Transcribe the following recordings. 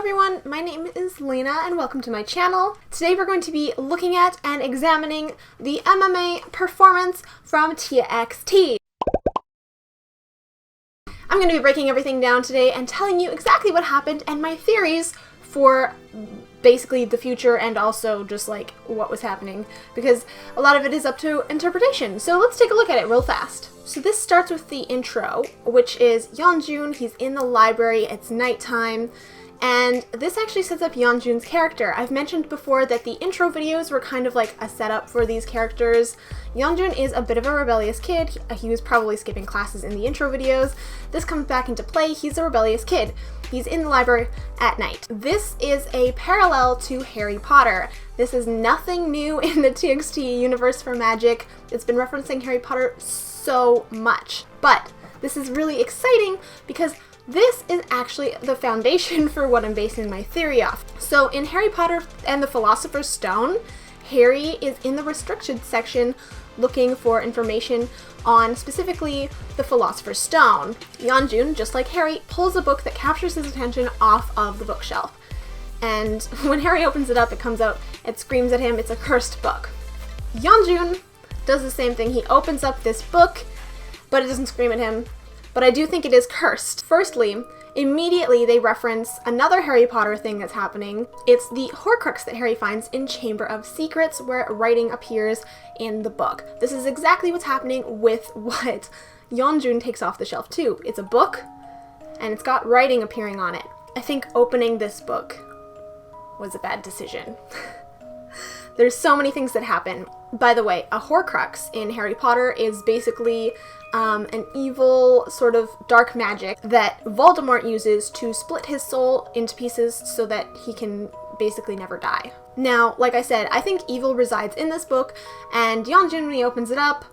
everyone, my name is Lena and welcome to my channel. Today we're going to be looking at and examining the MMA performance from TXT. I'm going to be breaking everything down today and telling you exactly what happened and my theories for basically the future and also just like what was happening, because a lot of it is up to interpretation. So let's take a look at it real fast. So this starts with the intro, which is Yeonjun. He's in the library, it's nighttime, and this actually sets up Yeonjun's character. I've mentioned before that the intro videos were kind of like a setup for these characters. Yeonjun is a bit of a rebellious kid. He was probably skipping classes in the intro videos. This comes back into play. He's a rebellious kid. He's in the library at night. This is a parallel to Harry Potter. This is nothing new in the TXT universe for magic. It's been referencing Harry Potter so much. But this is really exciting because this is actually the foundation for what I'm basing my theory off. So in Harry Potter and the Philosopher's Stone, Harry is in the restricted section looking for information on specifically the Philosopher's Stone. Yeonjun, just like Harry, pulls a book that captures his attention off of the bookshelf. And when Harry opens it up, it comes out, it screams at him, it's a cursed book. Yeonjun does the same thing. He opens up this book, but it doesn't scream at him. But I do think it is cursed. Firstly, immediately they reference another Harry Potter thing that's happening. It's the Horcrux that Harry finds in Chamber of Secrets, where writing appears in the book. This is exactly what's happening with what Yeonjun takes off the shelf too. It's a book, and it's got writing appearing on it. I think opening this book was a bad decision. There's so many things that happen. By the way, a Horcrux in Harry Potter is basically an evil sort of dark magic that Voldemort uses to split his soul into pieces so that he can basically never die. Now, like I said, I think evil resides in this book, and Yeonjun, when he opens it up,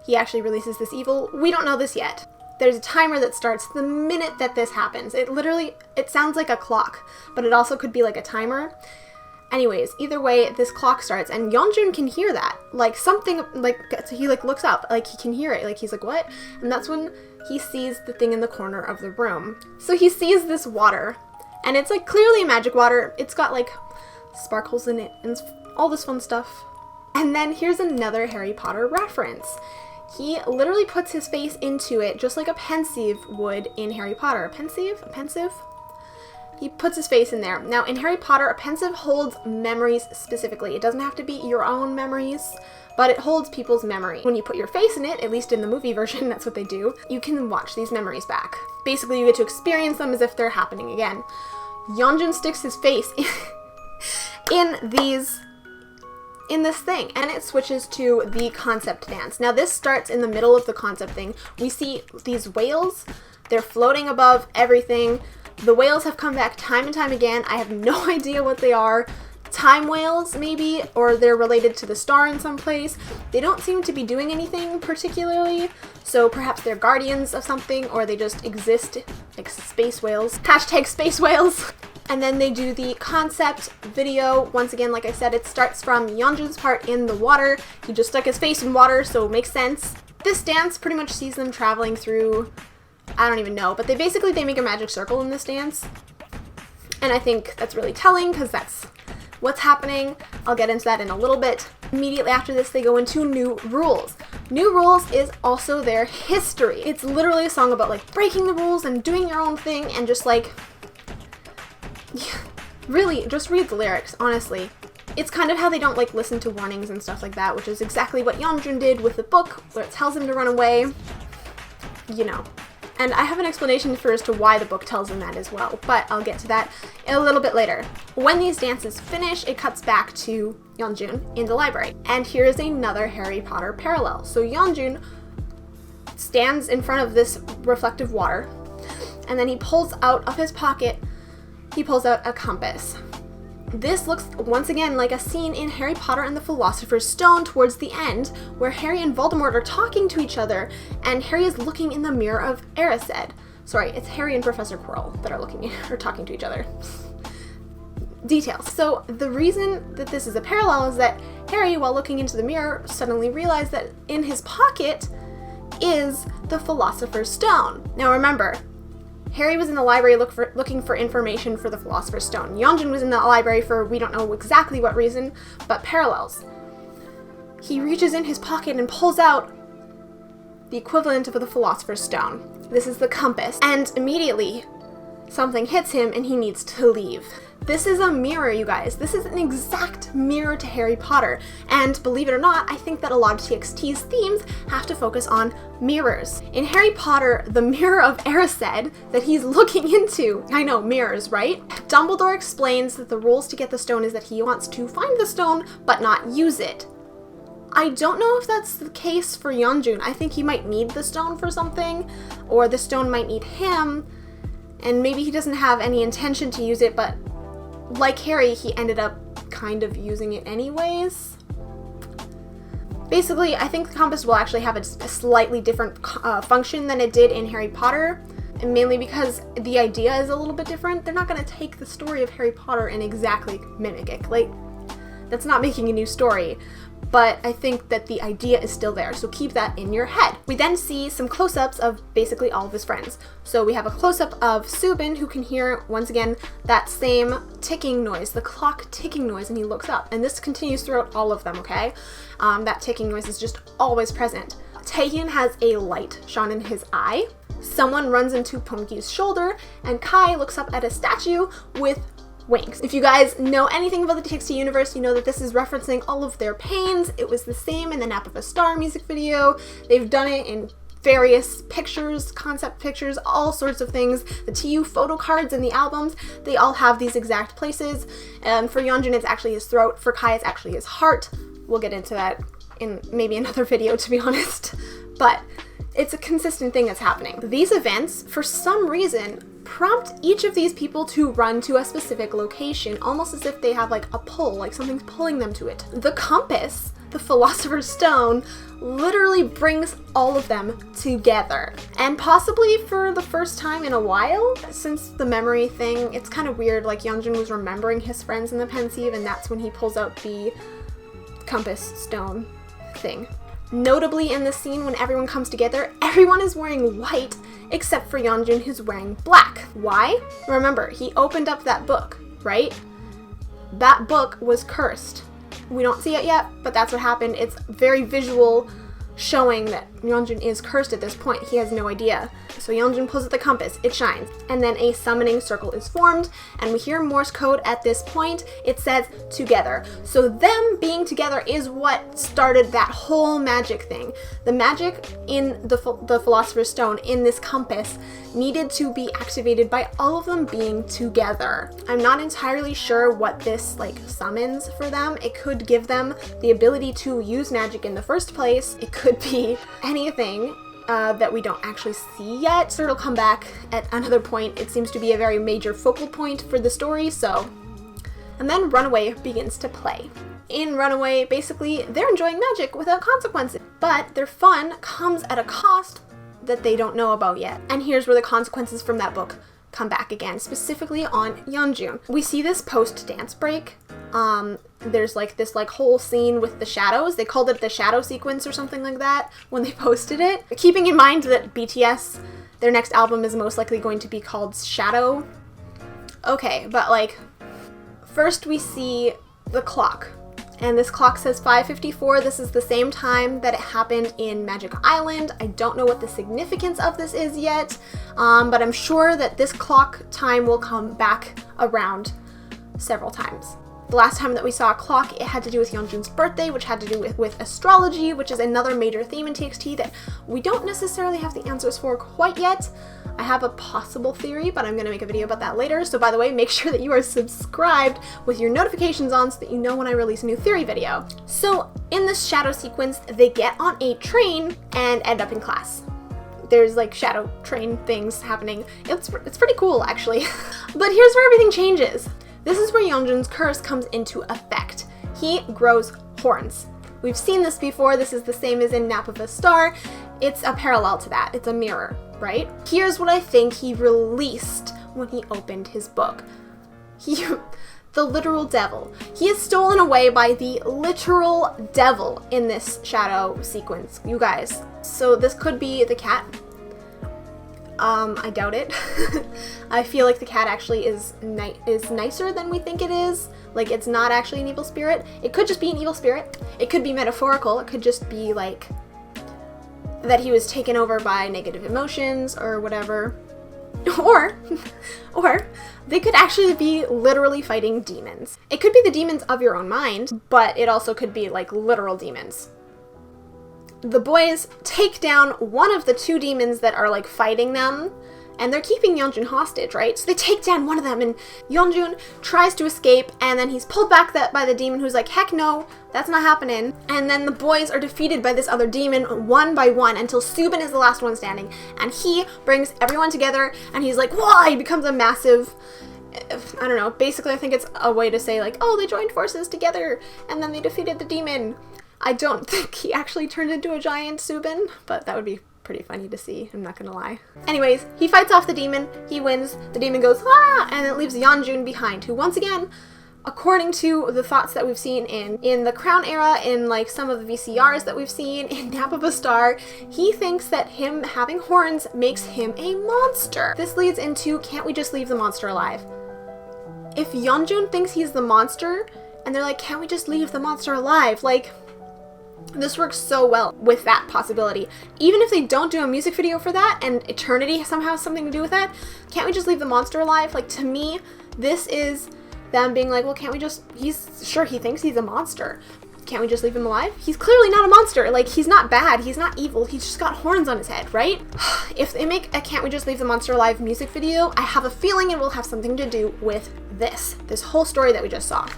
he actually releases this evil. We don't know this yet. There's a timer that starts the minute that this happens. It sounds like a clock, but it also could be like a timer. Anyways, either way, this clock starts, and Yeonjun can hear that. Like, something, like, he, like, looks up, like, he can hear it. Like, he's like, what? And that's when he sees the thing in the corner of the room. So he sees this water, and it's, like, clearly magic water. It's got, like, sparkles in it, and all this fun stuff. And then here's another Harry Potter reference. He literally puts his face into it, just like a pensieve would in Harry Potter. Pensieve? Pensive? He puts his face in there. Now, in Harry Potter, a pensieve holds memories specifically. It doesn't have to be your own memories, but it holds people's memory. When you put your face in it, at least in the movie version, that's what they do, you can watch these memories back. Basically, you get to experience them as if they're happening again. Yeonjun sticks his face in this thing, and it switches to the concept dance. Now, this starts in the middle of the concept thing. We see these whales. They're floating above everything. The whales have come back time and time again. I have no idea what they are. Time whales, maybe, or they're related to the star in some place. They don't seem to be doing anything particularly, so perhaps they're guardians of something, or they just exist, like space whales. Hashtag space whales. And then they do the concept video. Once again, like I said, it starts from Yeonjun's part in the water. He just stuck his face in water, so it makes sense. This dance pretty much sees them traveling through, I don't even know, but they make a magic circle in this dance. And I think that's really telling because that's what's happening. I'll get into that in a little bit. Immediately after this, they go into New Rules. New Rules is also their history. It's literally a song about like breaking the rules and doing your own thing and just like, really, just read the lyrics, honestly. It's kind of how they don't like listen to warnings and stuff like that, which is exactly what Yeonjun did with the book where it tells him to run away, you know. And I have an explanation for as to why the book tells him that as well, but I'll get to that a little bit later. When these dances finish, it cuts back to Yeonjun in the library. And here's another Harry Potter parallel. So Yeonjun stands in front of this reflective water, and then he pulls out of his pocket, he pulls out a compass. This looks, once again, like a scene in Harry Potter and the Philosopher's Stone towards the end, where Harry and Voldemort are talking to each other, and Harry is looking in the mirror of Erised. Sorry, it's Harry and Professor Quirrell that are talking to each other. Details. So the reason that this is a parallel is that Harry, while looking into the mirror, suddenly realized that in his pocket is the Philosopher's Stone. Now remember, Harry was in the library looking for information for the Philosopher's Stone. Yeonjun was in the library for we don't know exactly what reason, but parallels. He reaches in his pocket and pulls out the equivalent of the Philosopher's Stone. This is the compass, and immediately something hits him and he needs to leave. This is a mirror, you guys. This is an exact mirror to Harry Potter. And believe it or not, I think that a lot of TXT's themes have to focus on mirrors. In Harry Potter, the mirror of Erised that he's looking into, I know, mirrors, right? Dumbledore explains that the rules to get the stone is that he wants to find the stone, but not use it. I don't know if that's the case for Yeonjun. I think he might need the stone for something, or the stone might need him, and maybe he doesn't have any intention to use it, but like Harry, he ended up kind of using it anyways. Basically, I think the compass will actually have a slightly different function than it did in Harry Potter, and mainly because the idea is a little bit different. They're not going to take the story of Harry Potter and exactly mimic it. Like, that's not making a new story. But I think that the idea is still there, so keep that in your head. We then see some close-ups of basically all of his friends. So we have a close-up of Subin, who can hear, once again, that same ticking noise, the clock ticking noise, and he looks up. And this continues throughout all of them, okay? That ticking noise is just always present. Taehyun has a light shone in his eye. Someone runs into Pyeonggi's shoulder, and Kai looks up at a statue with wings. If you guys know anything about the TXT universe, you know that this is referencing all of their pains. It was the same in the Nap of a Star music video. They've done it in various pictures, concept pictures, all sorts of things. The TU photo cards in the albums, they all have these exact places. And for Yeonjun, it's actually his throat. For Kai, it's actually his heart. We'll get into that in maybe another video, to be honest. But it's a consistent thing that's happening. These events, for some reason, prompt each of these people to run to a specific location, almost as if they have like a pull, like something's pulling them to it. The compass, the Philosopher's Stone, literally brings all of them together. And possibly for the first time in a while, since the memory thing, it's kind of weird, like Yeonjun was remembering his friends in the pensieve, and that's when he pulls out the compass stone thing. Notably in the scene when everyone comes together, everyone is wearing white except for Yeonjun, who's wearing black. Why? Remember, he opened up that book, right? That book was cursed. We don't see it yet, but that's what happened. It's very visual, showing that Yeonjun is cursed at this point. He has no idea. So Yeonjun pulls at the compass, it shines, and then a summoning circle is formed, and we hear Morse code at this point. It says together. So them being together is what started that whole magic thing. The magic in the Philosopher's Stone, in this compass, needed to be activated by all of them being together. I'm not entirely sure what this like summons for them. It could give them the ability to use magic in the first place. It could be anything that we don't actually see yet. So it'll come back at another point. It seems to be a very major focal point for the story, so. And then Runaway begins to play. In Runaway, basically, they're enjoying magic without consequences, but their fun comes at a cost that they don't know about yet. And here's where the consequences from that book come back again, specifically on Yeonjun. We see this post-dance break. There's like this like whole scene with the shadows. They called it the shadow sequence or something like that when they posted it. Keeping in mind that BTS, their next album is most likely going to be called Shadow. Okay, but like, first we see the clock. And this clock says 5:54. This is the same time that it happened in Magic Island. I don't know what the significance of this is yet, but I'm sure that this clock time will come back around several times. The last time that we saw a clock, it had to do with Yeonjun's birthday, which had to do with astrology, which is another major theme in TXT that we don't necessarily have the answers for quite yet. I have a possible theory, but I'm going to make a video about that later. So by the way, make sure that you are subscribed with your notifications on so that you know when I release a new theory video. So in this shadow sequence, they get on a train and end up in class. There's like shadow train things happening. It's pretty cool, actually. But here's where everything changes. This is where Yeonjun's curse comes into effect. He grows horns. We've seen this before. This is the same as in Nap of a Star. It's a parallel to that. It's a mirror, right? Here's what I think he released when he opened his book. The literal devil. He is stolen away by the literal devil in this shadow sequence, you guys. So this could be the cat. I doubt it. I feel like the cat actually is nicer than we think it is. Like, it's not actually an evil spirit. It could just be an evil spirit. It could be metaphorical. It could just be like that he was taken over by negative emotions or whatever. Or they could actually be literally fighting demons. It could be the demons of your own mind, but it also could be like literal demons. The boys take down one of the two demons that are like fighting them, and they're keeping Yeonjun hostage, right? So they take down one of them, and Yeonjun tries to escape, and then he's pulled back by the demon who's like, heck no, that's not happening. And then the boys are defeated by this other demon one by one until Subin is the last one standing, and he brings everyone together, and he's like, whoa, he becomes a massive, I don't know, basically I think it's a way to say like, oh, they joined forces together, and then they defeated the demon. I don't think he actually turned into a giant Subin, but that would be pretty funny to see, I'm not gonna lie. Anyways, he fights off the demon, he wins, the demon goes, ah, and it leaves Yeonjun behind, who once again, according to the thoughts that we've seen in the Crown era, in like some of the VCRs that we've seen, in Nap of a Star, he thinks that him having horns makes him a monster. This leads into, can't we just leave the monster alive? If Yeonjun thinks he's the monster, and they're like, can't we just leave the monster alive? Like, this works so well with that possibility. Even if they don't do a music video for that, and Eternity somehow has something to do with that, can't we just leave the monster alive? Like, to me, this is them being like, well, can't we just, he thinks he's a monster. Can't we just leave him alive? He's clearly not a monster. Like, he's not bad, he's not evil, he's just got horns on his head, right? If they make a Can't We Just Leave the Monster Alive music video, I have a feeling it will have something to do with this whole story that we just saw.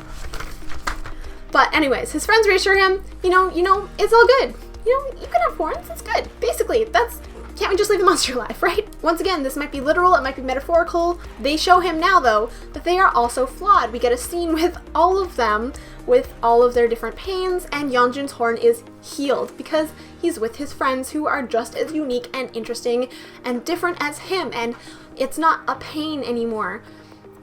But anyways, his friends reassure him, you know, it's all good. You can have horns, it's good. Basically, can't we just leave the monster alive, right? Once again, this might be literal, it might be metaphorical. They show him now, though, that they are also flawed. We get a scene with all of them, with all of their different pains, and Yeonjun's horn is healed because he's with his friends who are just as unique and interesting and different as him, and it's not a pain anymore.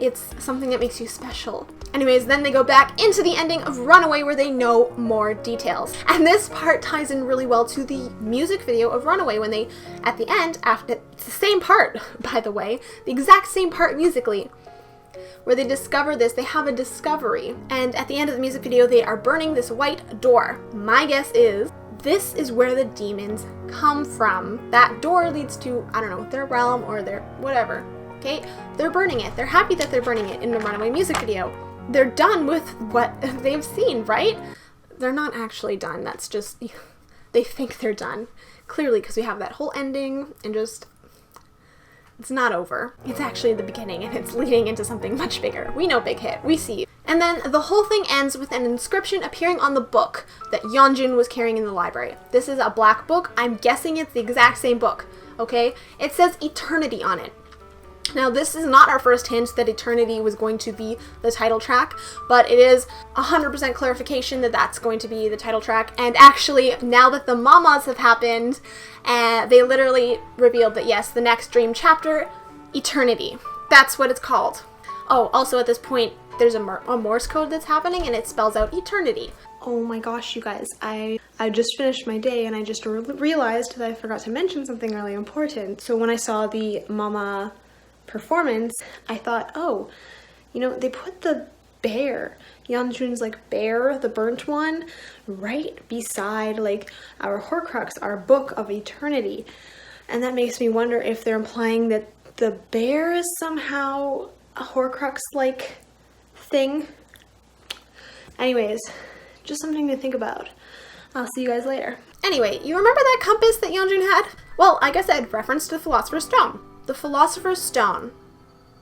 It's something that makes you special. Anyways, then they go back into the ending of Runaway where they know more details. And this part ties in really well to the music video of Runaway when they, at the end, it's the same part, by the way, the exact same part musically, where they discover this, they have a discovery. And at the end of the music video, they are burning this white door. My guess is, this is where the demons come from. That door leads to, I don't know, their realm or their whatever. Okay, they're burning it. They're happy that they're burning it in the Runaway music video. They're done with what they've seen, right? They're not actually done. That's just, they think they're done. Clearly, because we have that whole ending and just, it's not over. It's actually the beginning and it's leading into something much bigger. We know Big Hit. We see. And then the whole thing ends with an inscription appearing on the book that Yeonjun was carrying in the library. This is a black book. I'm guessing it's the exact same book, okay? It says Eternity on it. Now, this is not our first hint that Eternity was going to be the title track, but it is 100% clarification that that's going to be the title track. And actually, now that the mamas have happened, they literally revealed that yes, the next dream chapter, Eternity. That's what it's called. Oh, also at this point, there's a Morse code that's happening, and it spells out Eternity. Oh my gosh, you guys, I just finished my day, and I just realized that I forgot to mention something really important. So when I saw the mama performance, I thought, oh, they put the bear, Yeonjun's like bear, the burnt one, right beside like our Horcrux, our book of Eternity. And that makes me wonder if they're implying that the bear is somehow a Horcrux-like thing. Anyways, just something to think about. I'll see you guys later. Anyway, you remember that compass that Yeonjun had? Well, like I said, reference to the Philosopher's Stone. The Philosopher's Stone,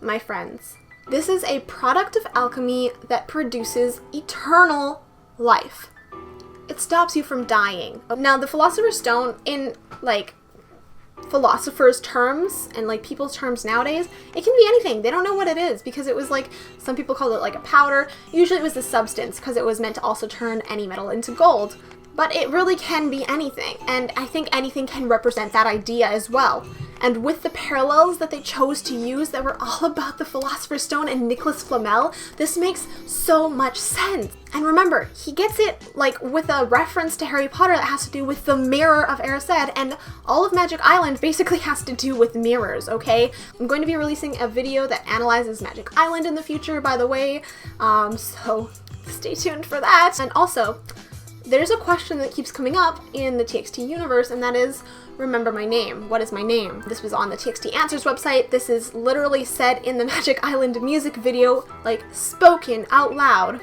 my friends, this is a product of alchemy that produces eternal life. It stops you from dying. Now, the Philosopher's Stone, in like philosophers' terms and like people's terms nowadays, it can be anything. They don't know what it is because it was like, some people call it like a powder. Usually it was a substance because it was meant to also turn any metal into gold. But it really can be anything, and I think anything can represent that idea as well. And with the parallels that they chose to use that were all about the Philosopher's Stone and Nicholas Flamel, this makes so much sense. And remember, he gets it like with a reference to Harry Potter that has to do with the mirror of Erised, and all of Magic Island basically has to do with mirrors, okay? I'm going to be releasing a video that analyzes Magic Island in the future, by the way, so stay tuned for that. And also, there's a question that keeps coming up in the TXT universe, and that is, remember my name. What is my name? This was on the TXT Answers website. This is literally said in the Magic Island music video, like spoken out loud.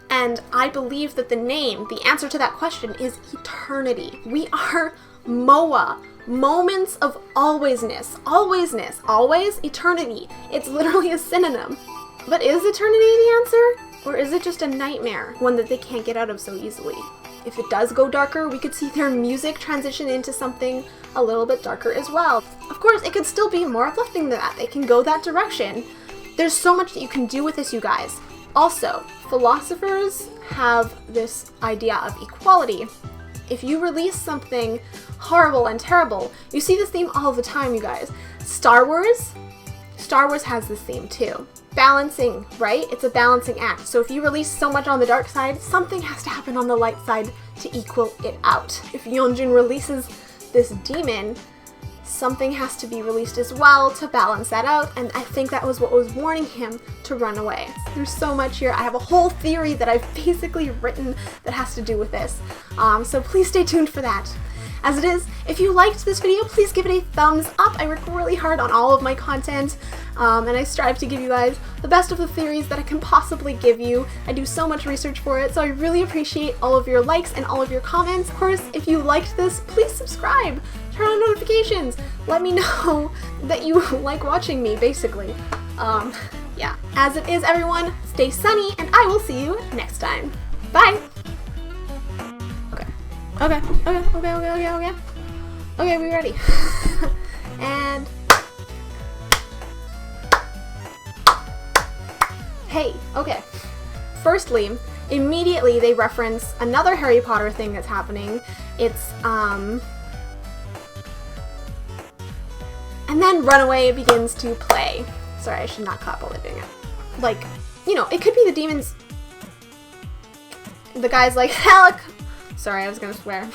And I believe that the name, the answer to that question is eternity. We are MOA, moments of alwaysness. Alwaysness, always, eternity. It's literally a synonym. But is eternity the answer? Or is it just a nightmare, one that they can't get out of so easily? If it does go darker, we could see their music transition into something a little bit darker as well. Of course, it could still be more uplifting than that. They can go that direction. There's so much that you can do with this, you guys. Also, philosophers have this idea of equality. If you release something horrible and terrible, you see this theme all the time, you guys. Star Wars has this theme too. Balancing, right? It's a balancing act. So if you release so much on the dark side, something has to happen on the light side to equal it out. If Yeonjun releases this demon, something has to be released as well to balance that out, and I think that was what was warning him to run away. There's so much here. I have a whole theory that I've basically written that has to do with this, so please stay tuned for that. As it is, if you liked this video, please give it a thumbs up. I work really hard on all of my content, and I strive to give you guys the best of the theories that I can possibly give you. I do so much research for it, so I really appreciate all of your likes and all of your comments. Of course, if you liked this, please subscribe, turn on notifications, let me know that you like watching me, basically. Yeah. As it is, everyone, stay sunny, and I will see you next time. Bye! Okay, we ready. And hey, okay. Firstly, immediately they reference another Harry Potter thing that's happening. It's and then Runaway begins to play. Sorry, I should not clap while they're doing it. Like, you know, it could be the demons. The guy's like, Halleck. Sorry, I was gonna swear.